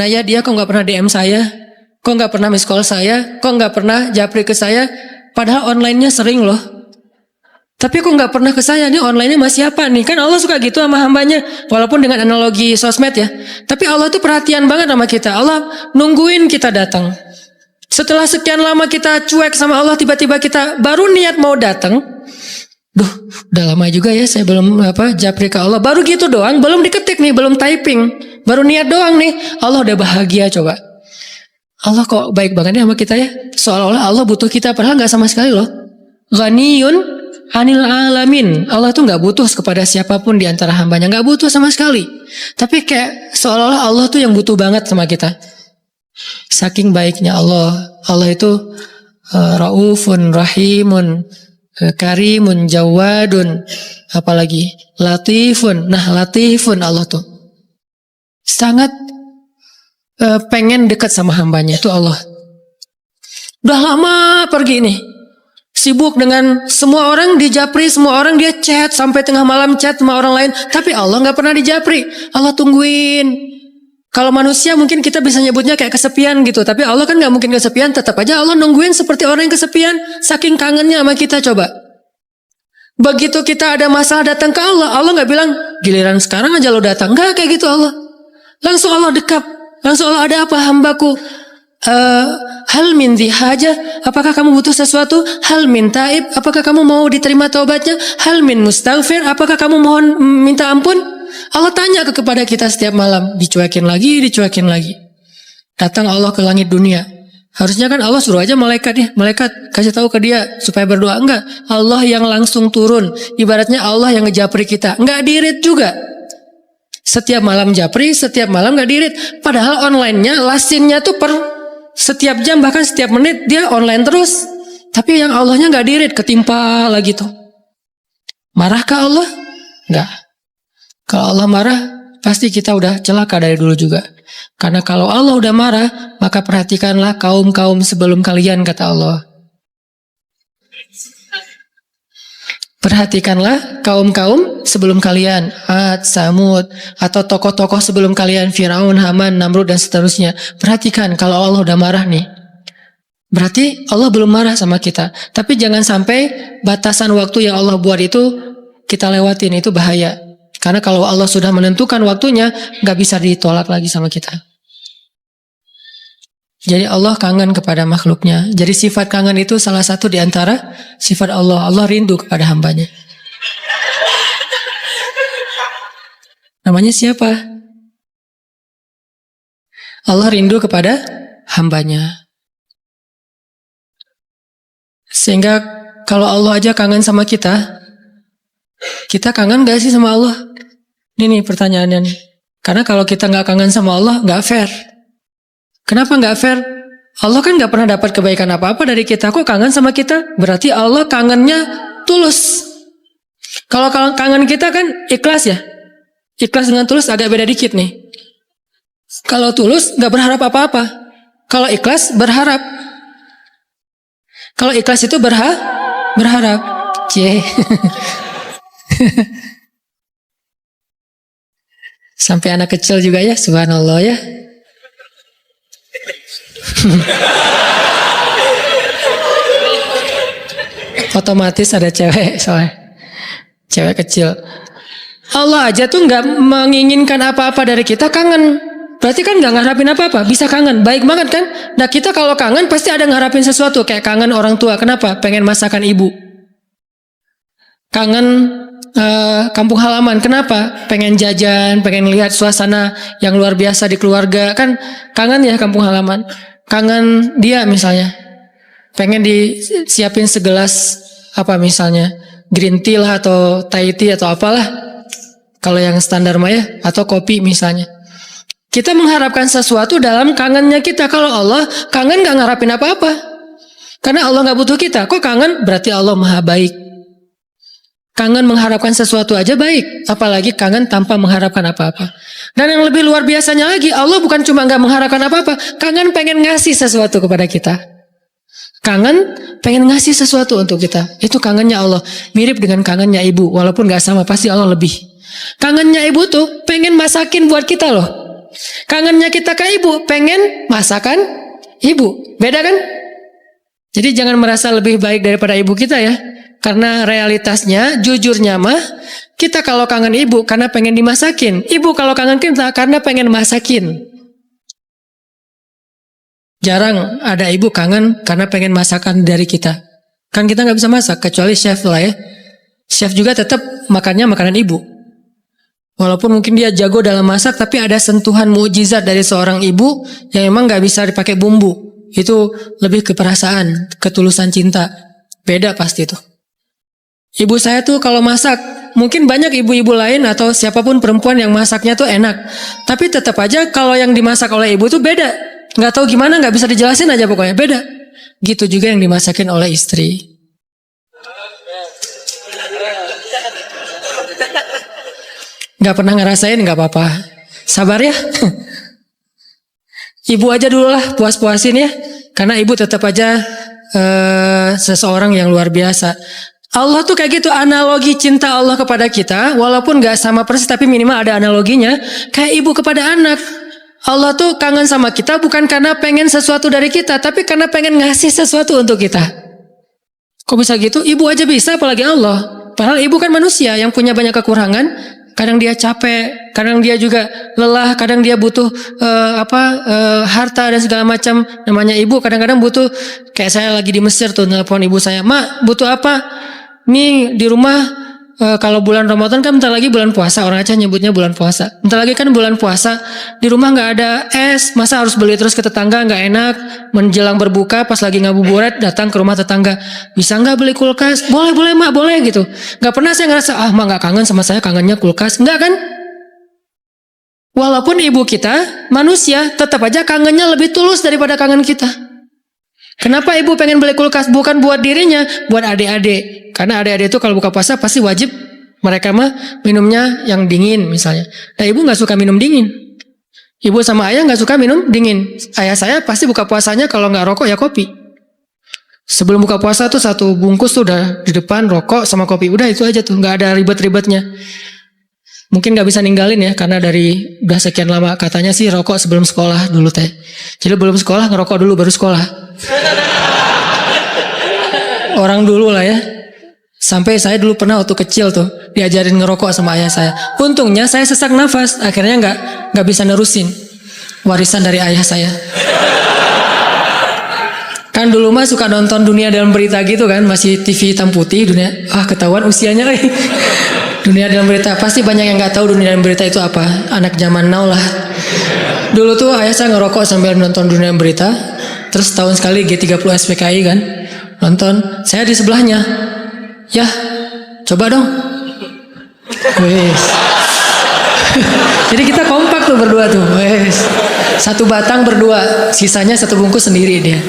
Naya dia kok nggak pernah DM saya, kok nggak pernah miss call saya, kok nggak pernah japri ke saya, padahal online-nya sering loh. Tapi kok nggak pernah ke saya, nih online-nya masih apa nih? Kan Allah suka gitu sama hambanya, walaupun dengan analogi sosmed ya. Tapi Allah tuh perhatian banget sama kita. Allah nungguin kita datang. Setelah sekian lama kita cuek sama Allah, tiba-tiba kita baru niat mau datang. Duh, udah lama juga ya saya belum japri ke Allah. Baru gitu doang, belum diketik nih, belum typing. Baru niat doang nih. Allah udah bahagia coba. Allah kok baik banget ya sama kita ya. Seolah-olah Allah butuh kita, padahal gak sama sekali loh. Ghaniyun anil alamin. Allah tuh gak butuh kepada siapapun di antara hambanya. Gak butuh sama sekali. Tapi kayak seolah-olah Allah tuh yang butuh banget sama kita. Saking baiknya Allah. Allah itu raufun, rahimun, karimun, jawadun, apalagi latifun. Nah, latifun Allah tuh sangat pengen dekat sama hambanya, itu Allah. Udah lama pergi nih, sibuk dengan semua orang dijapri, semua orang dia chat sampai tengah malam chat sama orang lain, tapi Allah nggak pernah dijapri. Allah tungguin. Kalau manusia mungkin kita bisa nyebutnya kayak kesepian gitu, tapi Allah kan nggak mungkin kesepian, tetap aja Allah nungguin seperti orang yang kesepian, saking kangennya sama kita coba. Begitu kita ada masalah datang ke Allah, Allah nggak bilang giliran sekarang aja lo datang, nggak kayak gitu Allah. Langsung Allah dekat, langsung Allah, ada apa hambaku? Hal min dihajah, apakah kamu butuh sesuatu? Hal min taib, apakah kamu mau diterima taubatnya? Hal min mustaghfir, apakah kamu mohon minta ampun? Allah tanya kepada kita setiap malam, dicuekin lagi. Datang Allah ke langit dunia. Harusnya kan Allah suruh aja malaikat ya, malaikat kasih tahu ke dia supaya berdoa. Enggak, Allah yang langsung turun. Ibaratnya Allah yang ngejapri kita. Enggak dirit juga. Setiap malam japri, setiap malam enggak dirit. Padahal online-nya, lasinnya tuh per setiap jam bahkan setiap menit dia online terus. Tapi yang Allahnya enggak dirit, ketimpa lagi tuh. Marahkah Allah? Enggak. Kalau Allah marah, pasti kita udah celaka dari dulu juga. Karena kalau Allah udah marah, maka perhatikanlah kaum-kaum sebelum kalian, kata Allah. Perhatikanlah kaum-kaum sebelum kalian, Ad, Samud, atau tokoh-tokoh sebelum kalian, Firaun, Haman, Namrud, dan seterusnya. Perhatikan kalau Allah udah marah nih. Berarti Allah belum marah sama kita. Tapi jangan sampai batasan waktu yang Allah buat itu kita lewatin, itu bahaya. Karena kalau Allah sudah menentukan waktunya, gak bisa ditolak lagi sama kita. Jadi Allah kangen kepada makhluknya. Jadi sifat kangen itu salah satu di antara sifat Allah. Allah rindu kepada hambanya. Namanya siapa? Allah rindu kepada hambanya. Sehingga kalau Allah aja kangen sama kita kangen gak sih sama Allah? Ini pertanyaannya nih. Karena kalau kita gak kangen sama Allah, gak fair. Kenapa gak fair? Allah kan gak pernah dapat kebaikan apa-apa dari kita. Kok kangen sama kita? Berarti Allah kangennya tulus. Kalau kangen kita kan ikhlas ya. Ikhlas dengan tulus agak beda dikit nih. Kalau tulus gak berharap apa-apa. Kalau ikhlas berharap. Kalau ikhlas itu berharap. Sampai anak kecil juga ya, subhanallah ya. Otomatis ada cewek soalnya. Cewek kecil. Allah aja tuh gak menginginkan apa-apa dari kita, kangen. Berarti kan gak ngarapin apa-apa, bisa kangen, baik banget kan. Nah kita kalau kangen pasti ada ngarapin sesuatu. Kayak kangen orang tua, kenapa? Pengen masakan ibu. Kangen kampung halaman, kenapa? Pengen jajan, pengen lihat suasana yang luar biasa di keluarga. Kan kangen ya kampung halaman. Kangen dia misalnya, pengen disiapin segelas apa misalnya, green tea lah atau Thai tea atau apalah, kalau yang standar mah ya, atau kopi misalnya. Kita mengharapkan sesuatu dalam kangennya kita. Kalau Allah kangen gak ngarapin apa-apa, karena Allah gak butuh kita. Kok kangen? Berarti Allah maha baik. Kangen mengharapkan sesuatu aja baik, apalagi kangen tanpa mengharapkan apa-apa. Dan yang lebih luar biasanya lagi, Allah bukan cuma gak mengharapkan apa-apa, kangen pengen ngasih sesuatu kepada kita. Kangen pengen ngasih sesuatu untuk kita. Itu kangennya Allah. Mirip dengan kangennya ibu, walaupun gak sama, pasti Allah lebih. Kangennya ibu tuh pengen masakin buat kita loh. Kangennya kita ke ibu, pengen masakan ibu. Beda kan? Jadi jangan merasa lebih baik daripada ibu kita ya. Karena realitasnya, jujurnya mah, kita kalau kangen ibu karena pengen dimasakin. Ibu kalau kangen kita karena pengen masakin. Jarang ada ibu kangen karena pengen masakan dari kita. Kan kita nggak bisa masak, kecuali chef lah ya. Chef juga tetap makannya makanan ibu. Walaupun mungkin dia jago dalam masak, tapi ada sentuhan mukjizat dari seorang ibu yang emang nggak bisa dipakai bumbu. Itu lebih ke perasaan, ketulusan cinta. Beda pasti itu. Ibu saya tuh kalau masak, mungkin banyak ibu-ibu lain atau siapapun perempuan yang masaknya tuh enak. Tapi tetap aja kalau yang dimasak oleh ibu tuh beda. Nggak tahu gimana, nggak bisa dijelasin aja pokoknya, beda. Gitu juga yang dimasakin oleh istri. Nggak pernah ngerasain, nggak apa-apa. Sabar ya. Ibu aja dulu lah, puas-puasin ya. Karena ibu tetap aja seseorang yang luar biasa. Allah tuh kayak gitu, analogi cinta Allah kepada kita, walaupun gak sama persis tapi minimal ada analoginya, kayak ibu kepada anak. Allah tuh kangen sama kita bukan karena pengen sesuatu dari kita, tapi karena pengen ngasih sesuatu untuk kita. Kok bisa gitu? Ibu aja bisa, apalagi Allah. Padahal ibu kan manusia yang punya banyak kekurangan. Kadang dia capek, kadang dia juga lelah, kadang dia butuh harta dan segala macam. Namanya ibu kadang-kadang butuh, kayak saya lagi di Mesir tuh nelpon ibu saya, "Mak, butuh apa? Nih di rumah kalau bulan Ramadan kan bentar lagi bulan puasa, orang Aceh nyebutnya bulan puasa. Bentar lagi kan bulan puasa, di rumah nggak ada es, masa harus beli terus ke tetangga, nggak enak. Menjelang berbuka pas lagi ngabuburit datang ke rumah tetangga, bisa nggak beli kulkas? Boleh mak, boleh gitu. Nggak pernah saya ngerasa mak nggak kangen sama saya, kangennya kulkas, nggak kan? Walaupun ibu kita manusia, tetap aja kangennya lebih tulus daripada kangen kita. Kenapa ibu pengen beli kulkas? Bukan buat dirinya, buat adik-adik. Karena adik-adik itu kalau buka puasa pasti wajib mereka mah minumnya yang dingin misalnya. Nah ibu nggak suka minum dingin. Ibu sama ayah nggak suka minum dingin. Ayah saya pasti buka puasanya kalau nggak rokok ya kopi. Sebelum buka puasa tuh satu bungkus tuh udah di depan rokok sama kopi. Udah itu aja tuh, nggak ada ribet-ribetnya. Mungkin nggak bisa ninggalin ya karena dari udah sekian lama katanya sih rokok sebelum sekolah dulu teh. Jadi belum sekolah ngerokok dulu baru sekolah. Orang dulu lah ya. Sampai saya dulu pernah waktu kecil tuh diajarin ngerokok sama ayah saya. Untungnya saya sesak nafas, akhirnya nggak bisa nerusin warisan dari ayah saya. Kan dulu mah suka nonton Dunia Dalam Berita gitu kan, masih TV hitam putih dunia. Ketahuan usianya nih. Dunia Dalam Berita, pasti banyak yang nggak tahu Dunia Dalam Berita itu apa. Anak zaman now lah. Dulu tuh ayah saya ngerokok sambil nonton Dunia Dalam Berita. Terus tahun sekali G30 SPKI kan nonton, saya di sebelahnya. Ya, coba dong. Wes. Jadi kita kompak tuh berdua tuh. Wes. Satu batang berdua, sisanya satu bungkus sendiri dia.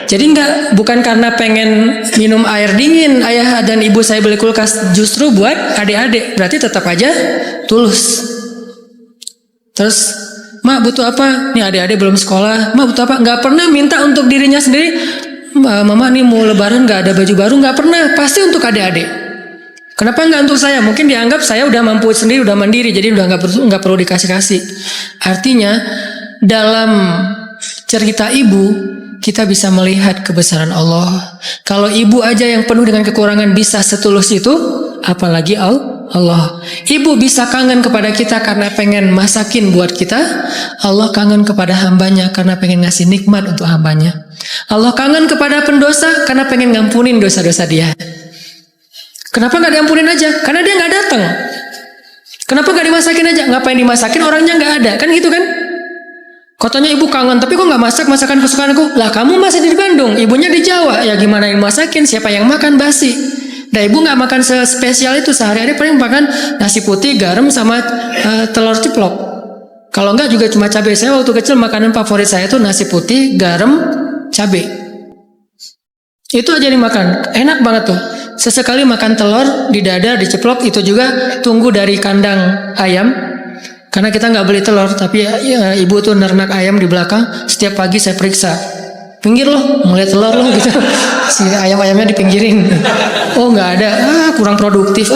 Jadi bukan karena pengen minum air dingin ayah dan ibu saya beli kulkas, justru buat adik-adik. Berarti tetap aja tulus. Terus, "Mak butuh apa?" Nih adik-adik belum sekolah. "Mak butuh apa?" Nggak pernah minta untuk dirinya sendiri. "Mama nih mau lebaran nggak ada baju baru." Nggak pernah, pasti untuk adik-adik. Kenapa nggak untuk saya? Mungkin dianggap saya udah mampu sendiri, udah mandiri, jadi udah nggak perlu dikasih-kasih. Artinya dalam cerita ibu kita bisa melihat kebesaran Allah. Kalau ibu aja yang penuh dengan kekurangan bisa setulus itu, apalagi Allah. Ibu bisa kangen kepada kita karena pengen masakin buat kita. Allah kangen kepada hambanya karena pengen ngasih nikmat untuk hambanya. Allah kangen kepada pendosa karena pengen ngampunin dosa-dosa dia. Kenapa nggak diampunin aja? Karena dia nggak datang. Kenapa nggak dimasakin aja? Ngapain dimasakin, orangnya nggak ada, kan gitu kan? Katanya ibu kangen, tapi kok nggak masak masakan kesukaanku? Lah kamu masih di Bandung, ibunya di Jawa, ya gimana yang masakin? Siapa yang makan basi? Nah ibu nggak makan spesial itu, sehari-hari paling makan nasi putih, garam sama telur ceplok. Kalau nggak juga cuma cabai. Saya waktu kecil makanan favorit saya itu nasi putih, garam, cabai. Itu aja dimakan, enak banget tuh. Sesekali makan telur di dada, diceplok, itu juga tunggu dari kandang ayam. Karena kita nggak beli telur, tapi ya, ibu tuh nernak ayam di belakang. Setiap pagi saya periksa, pinggir loh, mulai telur loh gitu. Si ayam-ayamnya dipinggirin. Oh nggak ada, kurang produktif.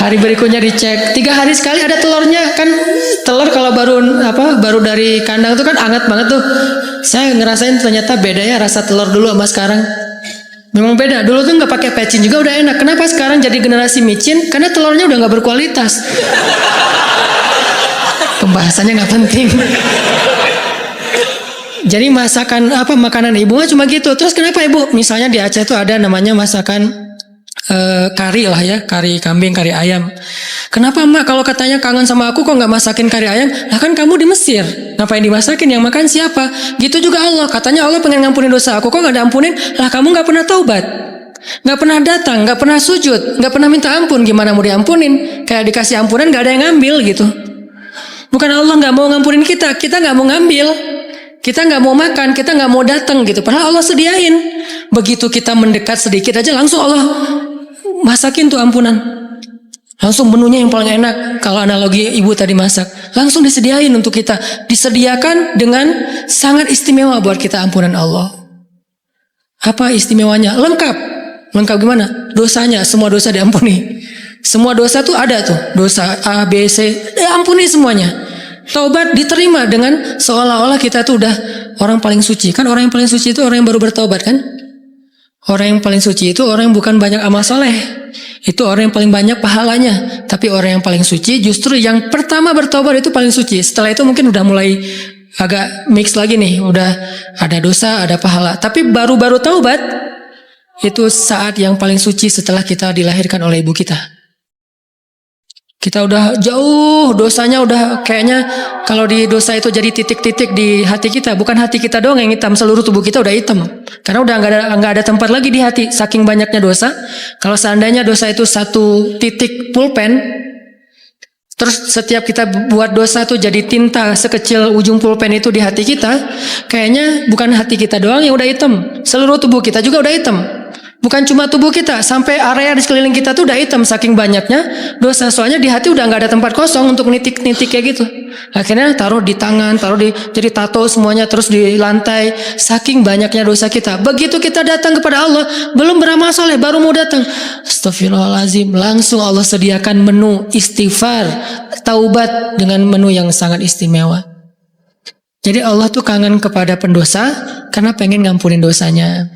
Hari berikutnya dicek, 3 hari sekali ada telurnya. Kan telur kalau baru dari kandang tuh kan hangat banget tuh. Saya ngerasain ternyata beda ya rasa telur dulu sama sekarang. Memang beda. Dulu tuh nggak pakai pecin juga udah enak. Kenapa sekarang jadi generasi micin? Karena telurnya udah nggak berkualitas. Pembahasannya nggak penting. Jadi makanan ibu cuma gitu. Terus kenapa ibu? Misalnya di Aceh tuh ada namanya masakan kari lah ya, kari kambing, kari ayam. Kenapa emak kalau katanya kangen sama aku kok nggak masakin kari ayam? Lah kan kamu di Mesir, ngapain dimasakin? Yang makan siapa? Gitu juga Allah. Katanya Allah pengen ngampunin dosa aku, kok nggak diampunin? Lah kamu nggak pernah taubat, nggak pernah datang, nggak pernah sujud, nggak pernah minta ampun. Gimana mau diampunin? Kayak dikasih ampunan nggak ada yang ngambil gitu. Bukan Allah nggak mau ngampunin kita nggak mau ngambil. Kita nggak mau makan, kita nggak mau datang gitu. Padahal Allah sediain. Begitu kita mendekat sedikit aja langsung Allah masakin tuh ampunan. Langsung menunya yang paling enak. Kalau analogi ibu tadi masak, langsung disediain untuk kita. Disediakan dengan sangat istimewa buat kita ampunan Allah. Apa istimewanya? Lengkap. Lengkap gimana? Dosanya, semua dosa diampuni. Semua dosa tuh ada tuh. Dosa A, B, C, diampuni semuanya. Taubat diterima dengan seolah-olah kita tuh udah orang paling suci. Kan orang yang paling suci itu orang yang baru bertaubat kan? Orang yang paling suci itu orang yang bukan banyak amal soleh. Itu orang yang paling banyak pahalanya. Tapi orang yang paling suci justru yang pertama bertaubat itu paling suci. Setelah itu mungkin udah mulai agak mix lagi nih. Udah ada dosa, ada pahala. Tapi baru-baru taubat itu saat yang paling suci setelah kita dilahirkan oleh ibu kita. Kita udah jauh dosanya, udah kayaknya kalau di dosa itu jadi titik-titik di hati kita. Bukan hati kita doang yang hitam, seluruh tubuh kita udah hitam. Karena udah nggak ada tempat lagi di hati, saking banyaknya dosa. Kalau seandainya dosa itu satu titik pulpen, terus setiap kita buat dosa tuh jadi tinta sekecil ujung pulpen itu di hati kita, kayaknya bukan hati kita doang yang udah hitam, seluruh tubuh kita juga udah hitam. Bukan cuma tubuh kita, sampai area di sekeliling kita tuh udah hitam saking banyaknya dosa. Soalnya di hati udah nggak ada tempat kosong untuk nitik-nitik kayak gitu. Akhirnya taruh di tangan, jadi tato semuanya, terus di lantai. Saking banyaknya dosa kita. Begitu kita datang kepada Allah, belum beramal soleh, baru mau datang. Astagfirullahaladzim, langsung Allah sediakan menu istighfar, taubat dengan menu yang sangat istimewa. Jadi Allah tuh kangen kepada pendosa karena pengen ngampunin dosanya.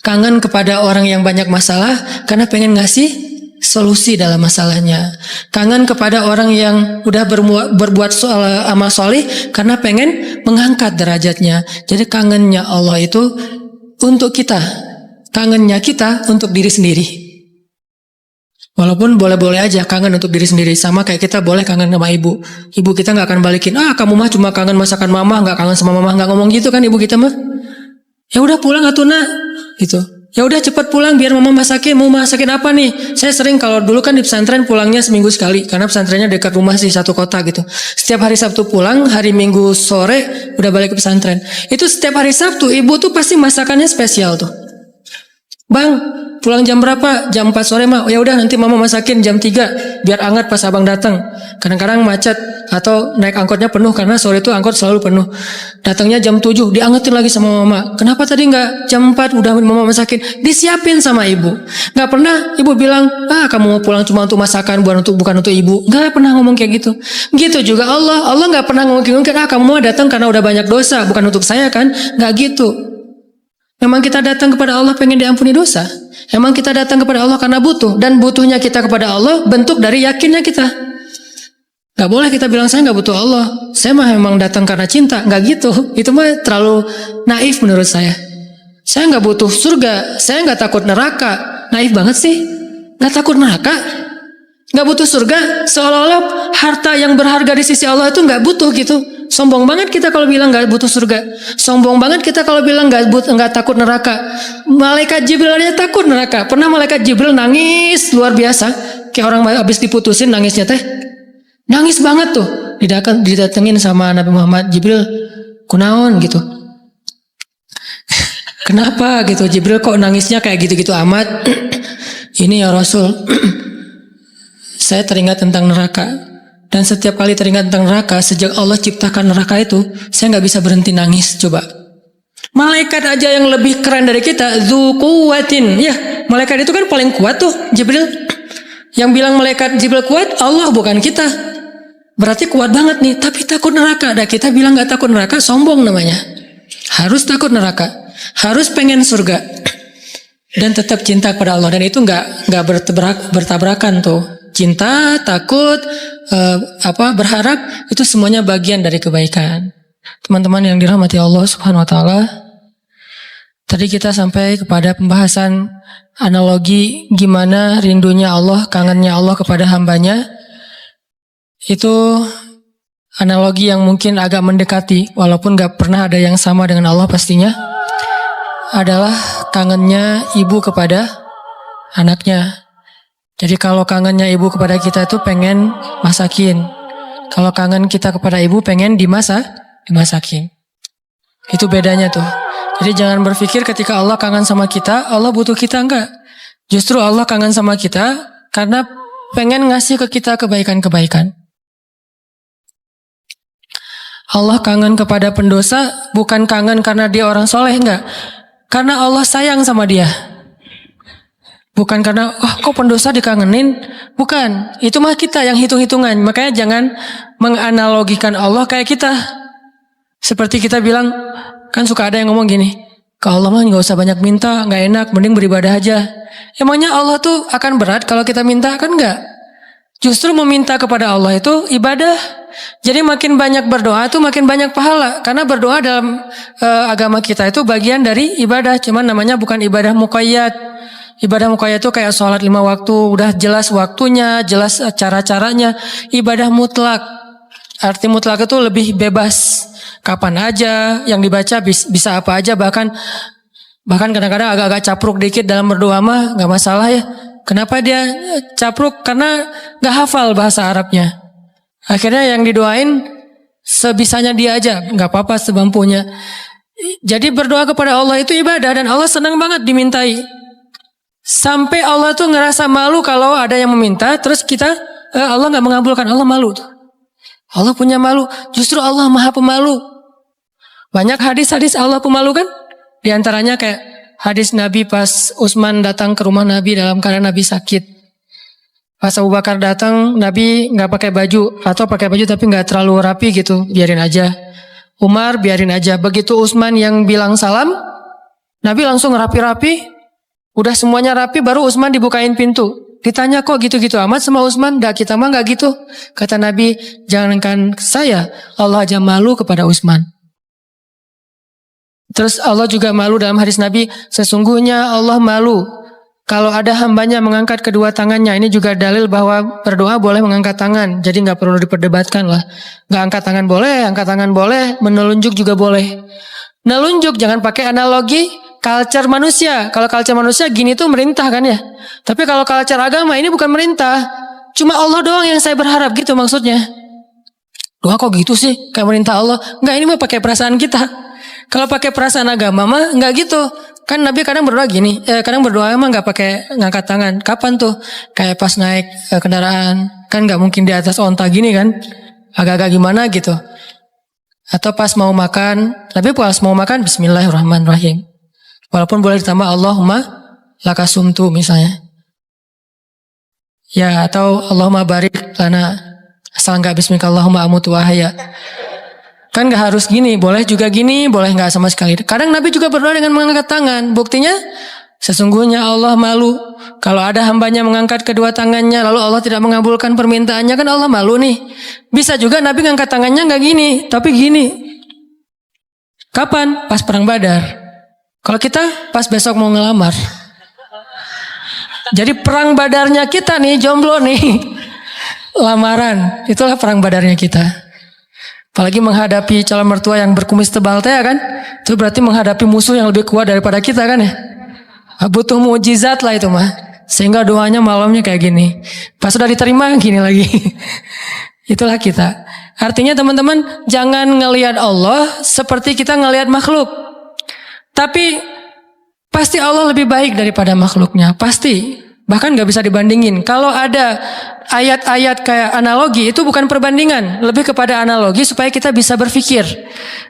Kangen kepada orang yang banyak masalah karena pengen ngasih solusi dalam masalahnya. Kangen kepada orang yang udah berbuat amal soleh karena pengen mengangkat derajatnya. Jadi kangennya Allah itu untuk kita, kangennya kita untuk diri sendiri. Walaupun boleh-boleh aja kangen untuk diri sendiri. Sama kayak kita boleh kangen sama ibu. Ibu kita gak akan balikin, kamu mah cuma kangen masakan mama, gak kangen sama mama. Gak ngomong gitu kan ibu kita mah. Ya udah pulang atuh nak, gitu. Ya udah cepat pulang biar mama masakin. Mau masakin apa nih? Saya sering kalau dulu kan di pesantren pulangnya seminggu sekali karena pesantrennya dekat rumah sih, satu kota gitu. Setiap hari Sabtu pulang, hari Minggu sore udah balik ke pesantren. Itu setiap hari Sabtu ibu tuh pasti masakannya spesial tuh. Bang, pulang jam berapa? Jam 4 sore mah. Ya udah nanti mama masakin jam 3 biar hangat pas abang datang. Kadang-kadang macet atau naik angkotnya penuh karena sore itu angkot selalu penuh. Datangnya jam 7 diangetin lagi sama mama. Kenapa tadi nggak jam 4 udah mama masakin? Disiapin sama ibu. Nggak pernah ibu bilang, kamu mau pulang cuma untuk masakan bukan untuk ibu. Nggak pernah ngomong kayak gitu. Gitu juga Allah nggak pernah ngomong kamu mau datang karena udah banyak dosa, bukan untuk saya kan? Nggak gitu. Memang kita datang kepada Allah pengen diampuni dosa. Memang kita datang kepada Allah karena butuh. Dan butuhnya kita kepada Allah bentuk dari yakinnya kita. Gak boleh kita bilang saya gak butuh Allah, saya mah memang datang karena cinta. Gak gitu. Itu mah terlalu naif menurut saya. Saya gak butuh surga, saya gak takut neraka. Naif banget sih. Gak takut neraka, gak butuh surga. Seolah-olah harta yang berharga di sisi Allah itu gak butuh gitu. Sombong banget kita kalau bilang gak butuh surga. Sombong banget kita kalau bilang gak takut neraka. Malaikat Jibril aja takut neraka. Pernah malaikat Jibril nangis luar biasa, kayak orang habis diputusin nangisnya teh. Nangis banget tuh. Didatengin sama Nabi Muhammad, Jibril kunaon gitu. Kenapa gitu Jibril kok nangisnya kayak gitu-gitu amat? Ini ya Rasul, saya teringat tentang neraka. Dan setiap kali teringat tentang neraka, sejak Allah ciptakan neraka itu, saya gak bisa berhenti nangis. Coba, malaikat aja yang lebih keren dari kita, dzu quwwatin, ya malaikat itu kan paling kuat tuh, Jibril. Yang bilang malaikat Jibril kuat, Allah bukan kita. Berarti kuat banget nih, tapi takut neraka. Dan kita bilang gak takut neraka, sombong namanya. Harus takut neraka, harus pengen surga, dan tetap cinta kepada Allah. Dan itu nggak bertabrakan tuh. Cinta, takut, berharap, itu semuanya bagian dari kebaikan. Teman-teman yang dirahmati Allah Subhanahu Wa Taala, tadi kita sampai kepada pembahasan analogi gimana rindunya Allah, kangennya Allah kepada hambanya. Itu analogi yang mungkin agak mendekati, walaupun gak pernah ada yang sama dengan Allah pastinya, adalah kangennya ibu kepada anaknya. Jadi kalau kangennya ibu kepada kita itu pengen masakin. Kalau kangen kita kepada ibu pengen dimasakin. Itu bedanya tuh. Jadi jangan berpikir ketika Allah kangen sama kita, Allah butuh kita, enggak. Justru Allah kangen sama kita karena pengen ngasih ke kita kebaikan-kebaikan. Allah kangen kepada pendosa bukan kangen karena dia orang soleh, enggak. Karena Allah sayang sama dia. Bukan karena, kok pendosa dikangenin. Bukan, itu mah kita yang hitung-hitungan. Makanya jangan menganalogikan Allah kayak kita. Seperti kita bilang, kan suka ada yang ngomong gini, ke Allah mah gak usah banyak minta, gak enak, mending beribadah aja. Emangnya Allah tuh akan berat kalau kita minta? Kan enggak. Justru meminta kepada Allah itu ibadah. Jadi makin banyak berdoa itu makin banyak pahala. Karena berdoa dalam agama kita itu bagian dari ibadah. Cuman namanya bukan ibadah muqayyad. Ibadah muqayyad itu kayak sholat 5 waktu. Udah jelas waktunya, jelas cara-caranya. Ibadah mutlak. Arti mutlak itu lebih bebas. Kapan aja yang dibaca bisa apa aja. Bahkan kadang-kadang agak-agak capruk dikit dalam berdoa mah gak masalah ya. Kenapa dia capruk? Karena gak hafal bahasa Arabnya. Akhirnya yang didoain sebisanya dia aja, nggak apa-apa semampunya. Jadi berdoa kepada Allah itu ibadah dan Allah senang banget dimintai. Sampai Allah tuh ngerasa malu kalau ada yang meminta, terus kita Allah nggak mengabulkan, Allah malu. Allah punya malu. Justru Allah Maha Pemalu. Banyak hadis-hadis Allah pemalu kan? Di antaranya kayak hadis Nabi pas Utsman datang ke rumah Nabi dalam keadaan Nabi sakit. Pas Abu Bakar datang, Nabi nggak pakai baju atau pakai baju tapi nggak terlalu rapi gitu, biarin aja. Umar biarin aja. Begitu Utsman yang bilang salam, Nabi langsung rapi-rapi. Udah semuanya rapi, baru Utsman dibukain pintu. Ditanya kok gitu-gitu amat sama Utsman? Dah kita mah nggak gitu. Kata Nabi, jangankan saya, Allah aja malu kepada Utsman. Terus Allah juga malu dalam hadis Nabi, sesungguhnya Allah malu kalau ada hambanya mengangkat kedua tangannya. Ini juga dalil bahwa berdoa boleh mengangkat tangan. Jadi gak perlu diperdebatkan lah. Gak angkat tangan boleh, menelunjuk juga boleh. Nelunjuk jangan pakai analogi culture manusia. Kalau culture manusia gini tuh merintah kan ya. Tapi kalau culture agama ini bukan merintah. Cuma Allah doang yang saya berharap gitu maksudnya. Doa kok gitu sih kayak merintah Allah. Enggak, ini mah pakai perasaan kita. Kalau pakai perasaan agama mah enggak gitu. Kan Nabi kadang berdoa gini, kadang berdoa emang nggak pakai ngangkat tangan. Kapan tuh? Kayak pas naik kendaraan, kan nggak mungkin di atas onta gini kan? Agak-agak gimana gitu. Atau pas mau makan, tapi pas mau makan Bismillahirrahmanirrahim. Walaupun boleh ditambah Allahumma lakasumtu misalnya. Ya, atau Allahumma barik lana. Asal nggak Bismillahirrahmanirrahim amutu wahaya. Kan gak harus gini, boleh juga gini, boleh gak sama sekali. Kadang Nabi juga berdoa dengan mengangkat tangan. Buktinya, sesungguhnya Allah malu. Kalau ada hambanya mengangkat kedua tangannya, lalu Allah tidak mengabulkan permintaannya, kan Allah malu nih. Bisa juga Nabi ngangkat tangannya gak gini, tapi gini. Kapan? Pas perang Badar. Kalau kita pas besok mau ngelamar. Jadi perang Badarnya kita nih, jomblo nih. Lamaran, itulah perang Badarnya kita. Apalagi menghadapi calon mertua yang berkumis tebal teh kan. Itu berarti menghadapi musuh yang lebih kuat daripada kita kan ya. Butuh mukjizat lah itu mah. Sehingga doanya malamnya kayak gini. Pas sudah diterima gini lagi. Itulah kita. Artinya teman-teman, jangan ngelihat Allah seperti kita ngelihat makhluk. Tapi pasti Allah lebih baik daripada makhluknya. Pasti. Bahkan nggak bisa dibandingin. Kalau ada ayat-ayat kayak analogi itu bukan perbandingan, lebih kepada analogi supaya kita bisa berpikir.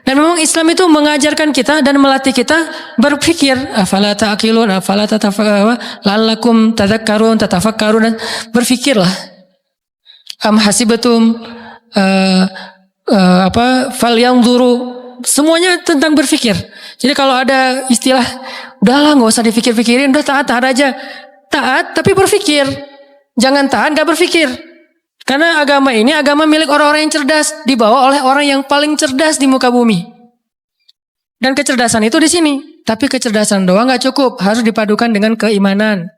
Dan memang Islam itu mengajarkan kita dan melatih kita berpikir. Afala ta'qilun, afala la'allakum tadhakkarun, tatafakkarun, berpikirlah. Am hasibatum falyanzuru. Semuanya tentang berpikir. Jadi kalau ada istilah, udahlah nggak usah dipikir-pikirin, udah taat aja. Taat tapi berpikir. Jangan taat gak berpikir. Karena agama ini agama milik orang-orang yang cerdas, dibawa oleh orang yang paling cerdas di muka bumi. Dan kecerdasan itu di sini. Tapi kecerdasan doang gak cukup, harus dipadukan dengan keimanan.